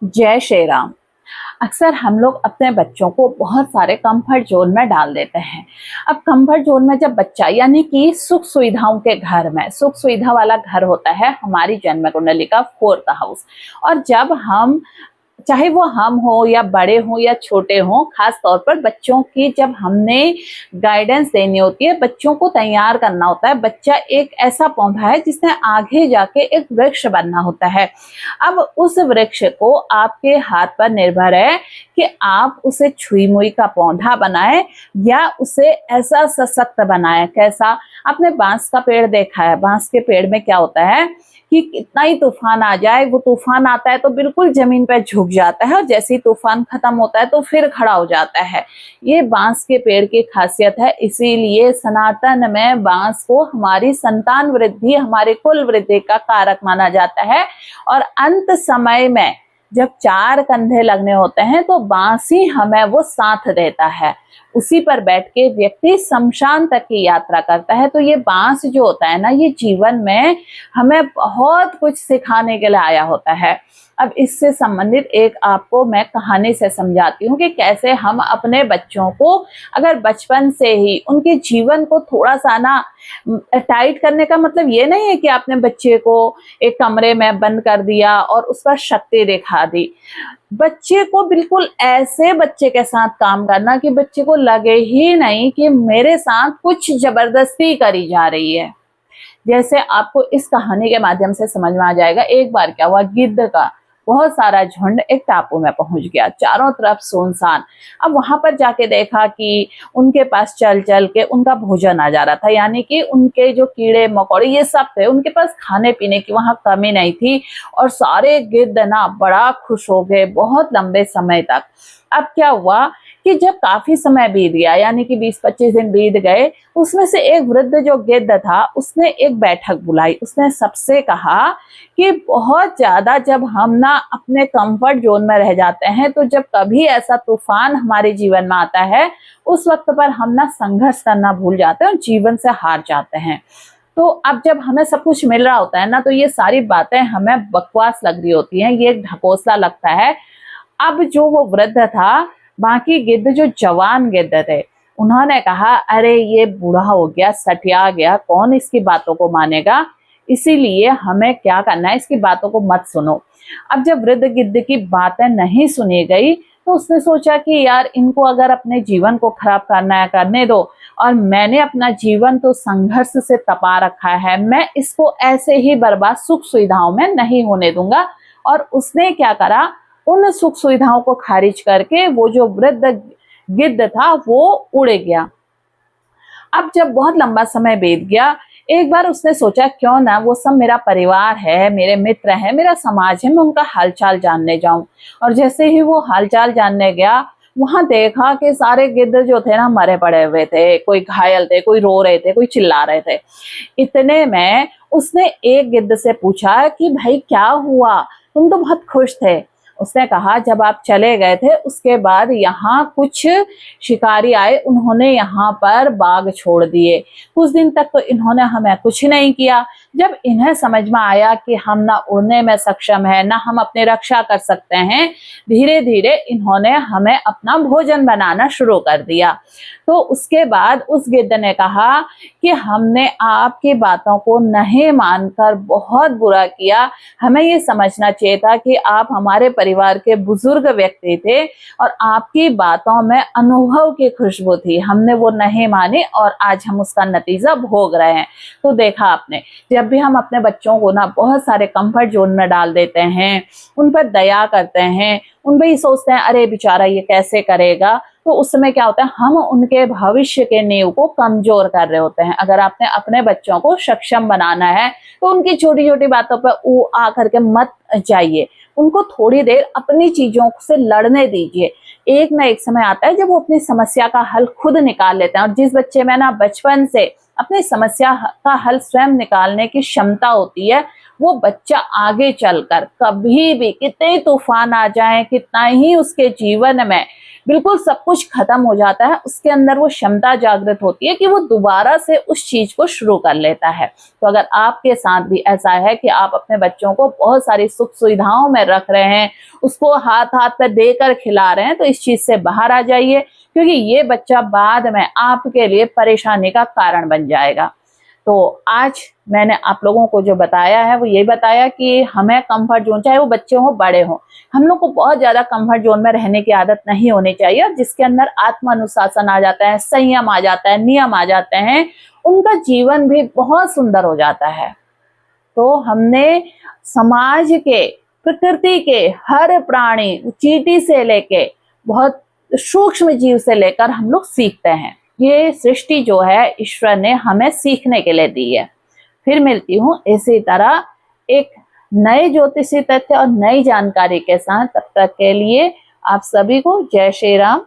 जय श्री राम। अक्सर हम लोग अपने बच्चों को बहुत सारे कंफर्ट जोन में डाल देते हैं। अब कंफर्ट जोन में जब बच्चा यानी कि सुख सुविधाओं के घर में, सुख सुविधा वाला घर होता है हमारी जन्म कुंडली का 4th हाउस। और जब हम, चाहे वो हम हो या बड़े हो या छोटे हो, खास तौर पर बच्चों की जब हमने गाइडेंस देनी होती है, बच्चों को तैयार करना होता है। बच्चा एक ऐसा पौधा है जिसने आगे जाके एक वृक्ष बनना होता है। अब उस वृक्ष को आपके हाथ पर निर्भर है कि आप उसे छुई मुई का पौधा बनाए या उसे ऐसा सशक्त बनाए। कैसा? आपने बांस का पेड़ देखा है। बांस के पेड़ में क्या होता है कि कितना ही तूफान आ जाए, वो तूफान आता है तो बिल्कुल जमीन पर झुक जाता है और जैसे ही तूफान खत्म होता है तो फिर खड़ा हो जाता है। ये बांस के पेड़ की खासियत है। इसीलिए सनातन में बांस को हमारी संतान वृद्धि, हमारे कुल वृद्धि का कारक माना जाता है। और अंत समय में जब 4 कंधे लगने होते हैं तो बांस ही हमें वो साथ देता है। उसी पर बैठ के व्यक्ति शमशान तक की यात्रा करता है। तो ये बांस जो होता है ना, ये जीवन में हमें बहुत कुछ सिखाने के लिए आया होता है। अब इससे संबंधित एक आपको मैं कहानी से समझाती हूँ कि कैसे हम अपने बच्चों को अगर बचपन से ही उनके जीवन को थोड़ा सा ना टाइट करने का मतलब ये नहीं है कि आपने बच्चे को एक कमरे में बंद कर दिया और उस पर शक्ति दिखा दी। बच्चे को बिल्कुल ऐसे बच्चे के साथ काम करना कि बच्चे को लगे ही नहीं कि मेरे साथ कुछ जबरदस्ती करी जा रही है। जैसे आपको इस कहानी के माध्यम से समझ में आ जाएगा। एक बार क्या हुआ, गिद्ध का बहुत सारा झुंड एक टापू में पहुंच गया, चारों तरफ सुनसान। अब वहां पर जाके देखा कि उनके पास चल चल के उनका भोजन आ जा रहा था, यानी कि उनके जो कीड़े मकोड़े ये सब थे, उनके पास खाने पीने की वहां कमी नहीं थी। और सारे गिद्ध ना बड़ा खुश हो गए बहुत लंबे समय तक। अब क्या हुआ कि जब काफी समय बीत गया, यानी कि 20-25 दिन बीत गए, उसमें से एक वृद्ध जो गिद्ध था उसने एक बैठक बुलाई। उसने सबसे कहा कि बहुत ज्यादा जब हम ना अपने कंफर्ट जोन में रह जाते हैं, तो जब कभी ऐसा तूफान हमारे जीवन में आता है उस वक्त पर हम ना संघर्ष करना भूल जाते हैं और जीवन से हार जाते हैं। तो अब जब हमें सब कुछ मिल रहा होता है ना, तो ये सारी बातें हमें बकवास लग रही होती हैं, ये ढकोसला लगता है। अब जो वो वृद्ध था, बाकी गिद्ध जो जवान गिद्ध थे, उन्होंने कहा अरे ये बूढ़ा हो गया, सटिया गया, कौन इसकी बातों को मानेगा, इसीलिए हमें क्या करना है, इसकी बातों को मत सुनो। अब जब वृद्ध गिद्ध की बातें नहीं सुनी गई तो उसने सोचा कि यार इनको अगर अपने जीवन को खराब करना है करने दो, और मैंने अपना जीवन तो संघर्ष से तपा रखा है, मैं इसको ऐसे ही बर्बाद सुख सुविधाओं में नहीं होने दूंगा। और उसने क्या करा, उन सुख सुविधाओं को खारिज करके वो जो वृद्ध गिद्ध था वो उड़ गया। अब जब बहुत लंबा समय बीत गया, एक बार उसने सोचा क्यों ना वो सब मेरा परिवार है, मेरे मित्र हैं, मेरा समाज है, मैं उनका हालचाल जानने जाऊं। और जैसे ही वो हालचाल जानने गया, वहां देखा कि सारे गिद्ध जो थे ना मरे पड़े हुए थे, कोई घायल थे, कोई रो रहे थे, कोई चिल्ला रहे थे। इतने में उसने एक गिद्ध से पूछा कि भाई क्या हुआ, तुम तो बहुत खुश थे। उसने कहा जब आप चले गए थे उसके बाद यहाँ कुछ शिकारी आए, उन्होंने यहाँ पर बाघ छोड़ दिए। कुछ दिन तक तो इन्होंने हमें कुछ नहीं किया। जब इन्हें समझ में आया कि हम ना उड़ने में सक्षम है, ना हम अपनी रक्षा कर सकते हैं, धीरे धीरे इन्होंने हमें अपना भोजन बनाना शुरू कर दिया। तो उसके बाद उस गिद्ध ने कहा कि हमने आपकी बातों को नहीं मानकर बहुत बुरा किया। हमें ये समझना चाहिए था कि आप हमारे परिवार के बुजुर्ग व्यक्ति थे और आपकी बातों में अनुभव की खुशबू थी, हमने वो नहीं मानी और आज हम उसका नतीजा भोग रहे हैं। तो देखा आपने, जब भी हम अपने बच्चों को ना बहुत सारे कंफर्ट जोन में डाल देते हैं, उन पर दया करते हैं, उन पर ही सोचते हैं अरे बेचारा ये कैसे करेगा, तो उस समय क्या होता है, हम उनके भविष्य के नींव को कमजोर कर रहे होते हैं। अगर आपने अपने बच्चों को सक्षम बनाना है तो उनकी छोटी छोटी बातों पर ऊ आ करके मत जाइए, उनको थोड़ी देर अपनी चीजों से लड़ने दीजिए। एक ना एक समय आता है जब वो अपनी समस्या का हल खुद निकाल लेते हैं। और जिस बच्चे में ना बचपन से अपनी समस्या का हल स्वयं निकालने की क्षमता होती है, वो बच्चा आगे चलकर कभी भी कितने तूफान आ जाएं, कितना ही उसके जीवन में बिल्कुल सब कुछ खत्म हो जाता है, उसके अंदर वो क्षमता जागृत होती है कि वो दोबारा से उस चीज को शुरू कर लेता है। तो अगर आपके साथ भी ऐसा है कि आप अपने बच्चों को बहुत सारी सुख सुविधाओं में रख रहे हैं, उसको हाथ हाथ पे देकर खिला रहे हैं, तो इस चीज से बाहर आ जाइए, क्योंकि ये बच्चा बाद में आपके लिए परेशानी का कारण बन जाएगा। तो आज मैंने आप लोगों को जो बताया है वो यही बताया कि हमें कंफर्ट जोन, चाहे वो बच्चे हों बड़े हों, हम लोग को बहुत ज्यादा कंफर्ट जोन में रहने की आदत नहीं होनी चाहिए। और जिसके अंदर आत्म अनुशासन आ जाता है, संयम आ जाता है, नियम आ जाते हैं, उनका जीवन भी बहुत सुंदर हो जाता है। तो हमने समाज के, प्रकृति के हर प्राणी, चींटी से लेके बहुत सूक्ष्म जीव से लेकर हम लोग सीखते हैं। ये सृष्टि जो है ईश्वर ने हमें सीखने के लिए दी है। फिर मिलती हूँ इसी तरह एक नए ज्योतिषी तथ्य और नई जानकारी के साथ। तब तक के लिए आप सभी को जय श्री राम,